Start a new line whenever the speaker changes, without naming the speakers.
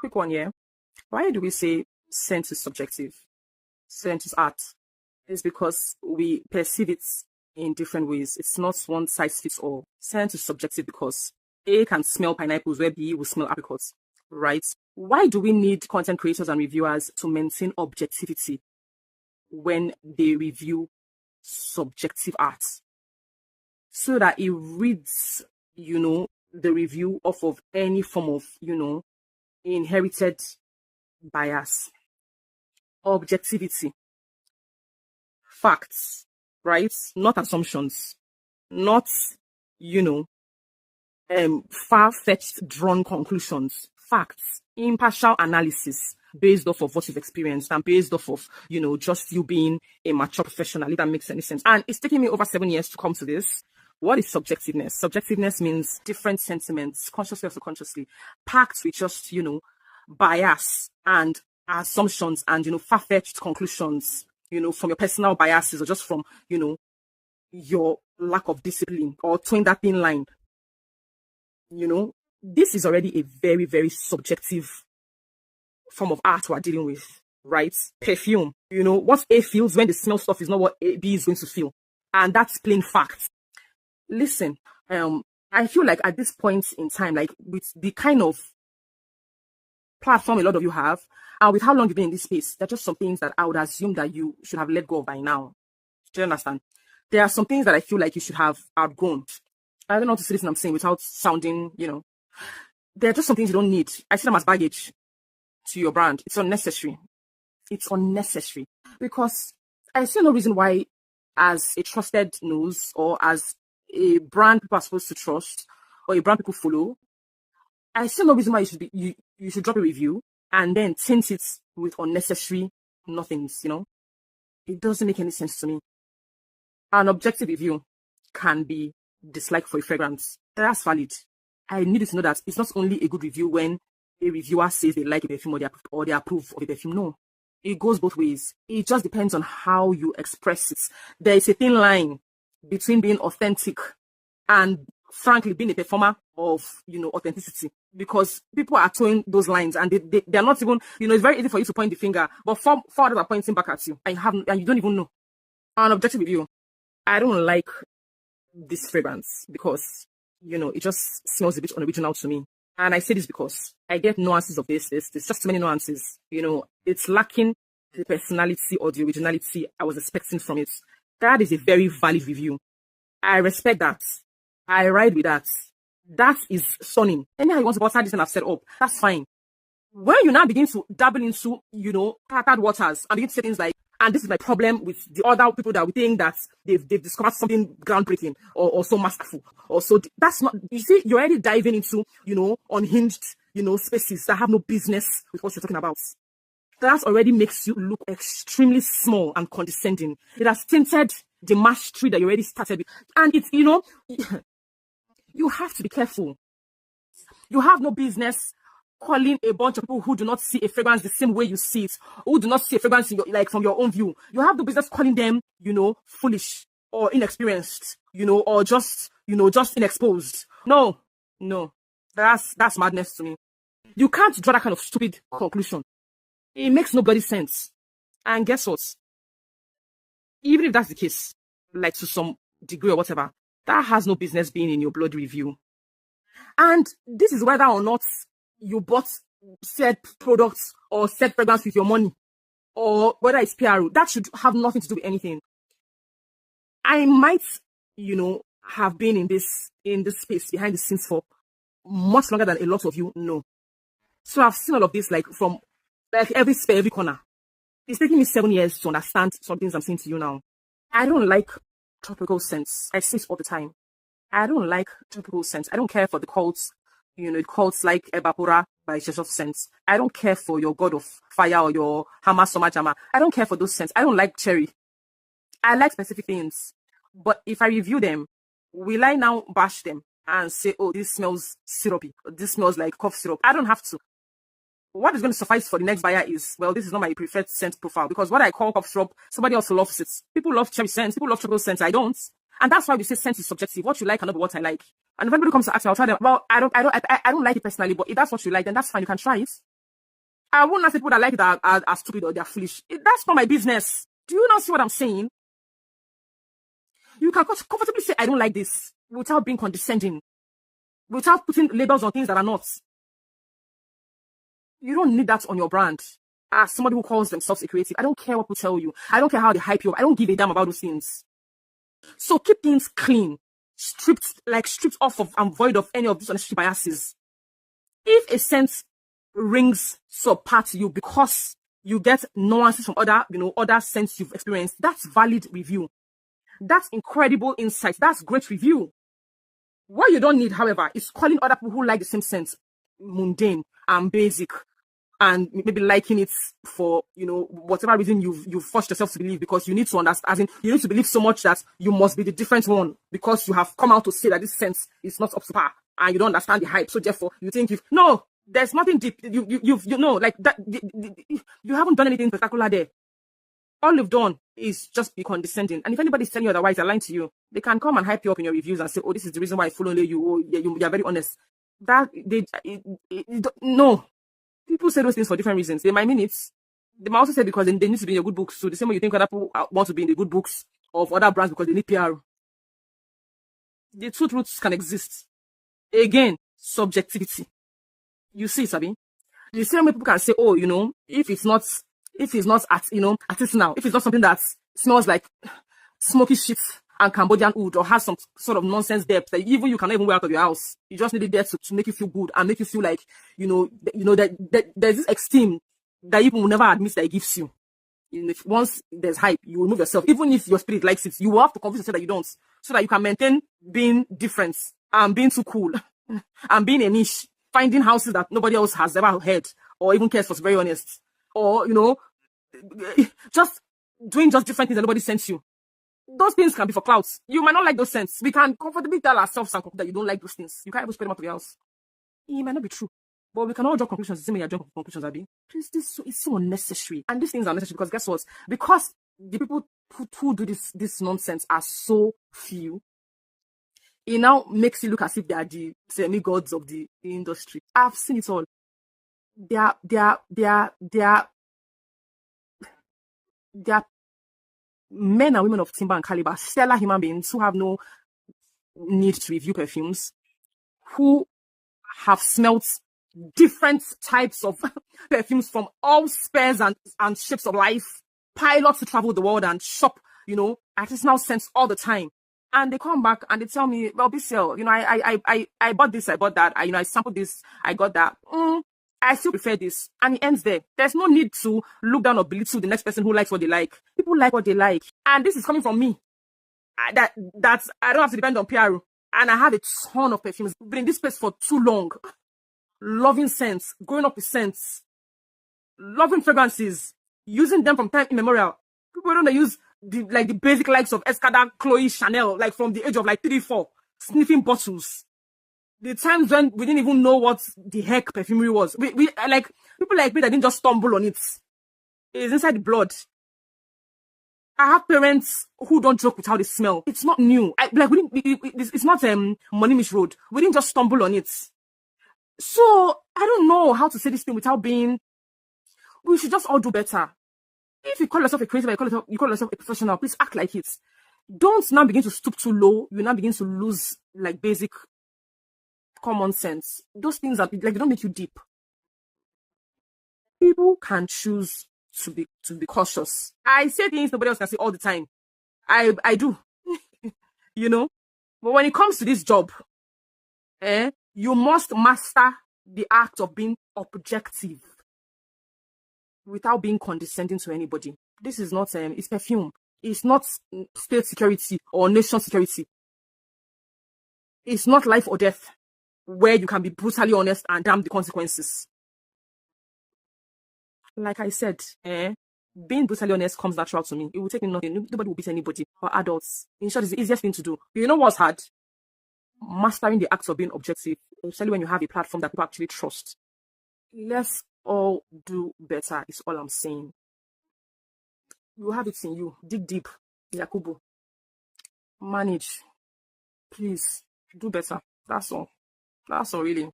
quick one here. Why do we say scent is subjective? Scent is art. It's because we perceive it in different ways. It's not one size fits all. Scent is subjective because A can smell pineapples where B will smell apricots, right? Why do we need content creators and reviewers to maintain objectivity when they review subjective art? So that it reads, the review off of any form of, inherited bias. Objectivity. Facts, right? Not assumptions. Not, far-fetched drawn conclusions. Facts. Impartial analysis based off of what you've experienced and based off of, just you being a mature professional, if that makes any sense. And it's taken me over 7 years to come to this. What is subjectiveness? Subjectiveness means different sentiments, consciously or subconsciously, packed with just, bias and assumptions and, far-fetched conclusions, from your personal biases or just from, your lack of discipline or towing that thin line. This is already a very, very subjective form of art we're dealing with, right? Perfume. What A feels when they smell stuff is not what B is going to feel. And that's plain fact. Listen, I feel like at this point in time, like with the kind of platform a lot of you have, and with how long you've been in this space, there are just some things that I would assume that you should have let go of by now. Do you understand? There are some things that I feel like you should have outgrown. I don't know how to say this I'm saying without sounding, there are just some things you don't need. I see them as baggage to your brand. It's unnecessary. It's unnecessary. Because I see no reason why, as a trusted nose or as a brand people are supposed to trust or a brand people follow, I see no reason why you should drop a review and then tint it with unnecessary nothings, It doesn't make any sense to me. An objective review can be disliked for a fragrance. That's valid. I need you to know that it's not only a good review when a reviewer says they like a perfume or they approve of a perfume. No. It goes both ways. It just depends on how you express it. There is a thin line between being authentic and, frankly, being a performer of, authenticity. Because people are towing those lines and they're not even, it's very easy for you to point the finger, but four others are pointing back at you and you don't even know. An objective review. I don't like this fragrance because, it just smells a bit unoriginal to me. And I say this because I get nuances of this. There's just too many nuances. It's lacking the personality or the originality I was expecting from it. That is a very valid review. I respect that. I ride with that. That is stunning. Anyhow you want to butter this and I've set up, that's fine. When you now begin to dabble into, chartered waters and begin to say things like, and this is my problem with the other people that we think that they've discovered something groundbreaking or so masterful or so, that's not, you see, you're already diving into, unhinged, spaces that have no business with what you're talking about. That already makes you look extremely small and condescending. It has tinted the mastery that you already started with. And it's, you have to be careful. You have no business calling a bunch of people who do not see a fragrance the same way you see it, who do not see a fragrance from your own view. You have no business calling them, foolish or inexperienced, or just inexposed. No, that's madness to me. You can't draw that kind of stupid conclusion. It makes no bloody sense. And guess what? Even if that's the case, like to some degree or whatever, that has no business being in your blood review. And this is whether or not you bought said products or said fragrance with your money, or whether it's PRO. That should have nothing to do with anything. I might, have been in this space behind the scenes for much longer than a lot of you know. So I've seen all of this from every sphere, every corner. It's taking me 7 years to understand some things I'm saying to you now. I don't like tropical scents. I say it all the time. I don't like tropical scents. I don't care for the cults, cults like Ebapora by Joseph scents. I don't care for your God of Fire or your Hama Soma Jama. I don't care for those scents. I don't like cherry. I like specific things. But if I review them, will I now bash them and say, oh, this smells syrupy, this smells like cough syrup? I don't have to. What is going to suffice for the next buyer is, well, this is not my preferred scent profile, because what I call cough syrup, somebody else loves it. People love cherry scents, people love tropical scents, I don't. And that's why we say scent is subjective. What you like cannot be what I like. And if anybody comes to ask me, I'll tell them, well, I don't like it personally, but if that's what you like, then that's fine, you can try it. I won't ask people that like that are stupid or they're foolish. That's not my business. Do you not see what I'm saying? You can comfortably say, I don't like this, without being condescending, without putting labels on things that are not. You don't need that on your brand. As somebody who calls themselves a creative, I don't care what people tell you. I don't care how they hype you up. I don't give a damn about those things. So keep things clean, stripped off of and void of any of these unnecessary biases. If a sense rings so apart to you because you get nuances from other sense you've experienced, that's valid review. That's incredible insight. That's great review. What you don't need, however, is calling other people who like the same sense mundane and basic, and maybe liking it for, whatever reason you've forced yourself to believe, because you need to understand, as in, you need to believe so much that you must be the different one because you have come out to say that this sense is not up to par and you don't understand the hype. So therefore, you think no, there's nothing deep. You know, like that. You haven't done anything spectacular there. All you've done is just be condescending. And if anybody's telling you otherwise, they're lying to you. They can come and hype you up in your reviews and say, oh, this is the reason why I follow you. Oh, yeah, you're very honest. No. People say those things for different reasons. They might mean it. They might also say because they need to be in your good books. So the same way you think other people want to be in the good books of other brands because they need PR. The two truths can exist. Again, subjectivity. You see, Sabi? The same way people can say, oh, if it's not artisanal, if it's not something that smells like smoky shit and Cambodian wood, or has some sort of nonsense depth that even you cannot even wear out of your house. You just need it there to make you feel good and make you feel like, that there's this esteem that you will never admit that it gives you. Once there's hype, you will remove yourself. Even if your spirit likes it, you will have to convince yourself that you don't, so that you can maintain being different and being too cool and being a niche, finding houses that nobody else has ever heard or even cares for, to be very honest. Or, just doing just different things that nobody sends you. Those things can be for clouds. You might not like those scents. We can comfortably tell ourselves that you don't like those things. You can't even spread them out of your house. It might not be true. But we can all draw conclusions. The same way you draw conclusions, Abby. Please, this is so unnecessary. And these things are necessary because guess what? Because the people who do this nonsense are so few, it now makes it look as if they are the semi-gods of the industry. I've seen it all. They are men and women of timber and caliber, stellar human beings who have no need to review perfumes, who have smelt different types of perfumes from all spheres and shapes of life, pilots to travel the world and shop, artisanal scents all the time. And they come back and they tell me, well, Bissell, I bought this, I bought that, I sampled this, I got that. I still prefer this. And it ends there. There's no need to look down or belittle the next person who likes what they like. People like what they like. And this is coming from me. That I don't have to depend on PR. And I have a ton of perfumes. Been in this place for too long. Loving scents. Growing up with scents. Loving fragrances. Using them from time immemorial. People don't use the basic likes of Escada, Chloe, Chanel, like from the age of 3, 4. Sniffing bottles. The times when we didn't even know what the heck perfumery was. We like people like me that didn't just stumble on it. It's inside the blood. I have parents who don't joke with how they smell. It's not new. It's not Money Mish Road. We didn't just stumble on it. So I don't know how to say this thing without being. We should just all do better. If you call yourself a creative, you call yourself a professional, please act like it. Don't now begin to stoop too low. You now begin to lose basic common sense. Those things are they don't make you deep. People can choose to be cautious. I say things nobody else can say all the time. I do. But when it comes to this job, you must master the act of being objective without being condescending to anybody. This is not it's perfume. It's not state security or nation security. It's not life or death, where you can be brutally honest and damn the consequences. Like I said, being brutally honest comes natural to me. It will take me nothing. Nobody will beat anybody. For adults, in short, it's the easiest thing to do. You know what's hard? Mastering the act of being objective, especially when you have a platform that people actually trust. Let's all do better, is all I'm saying. You have it in you. Dig deep. Yakubu. Manage. Please, do better. That's all. That's all, really.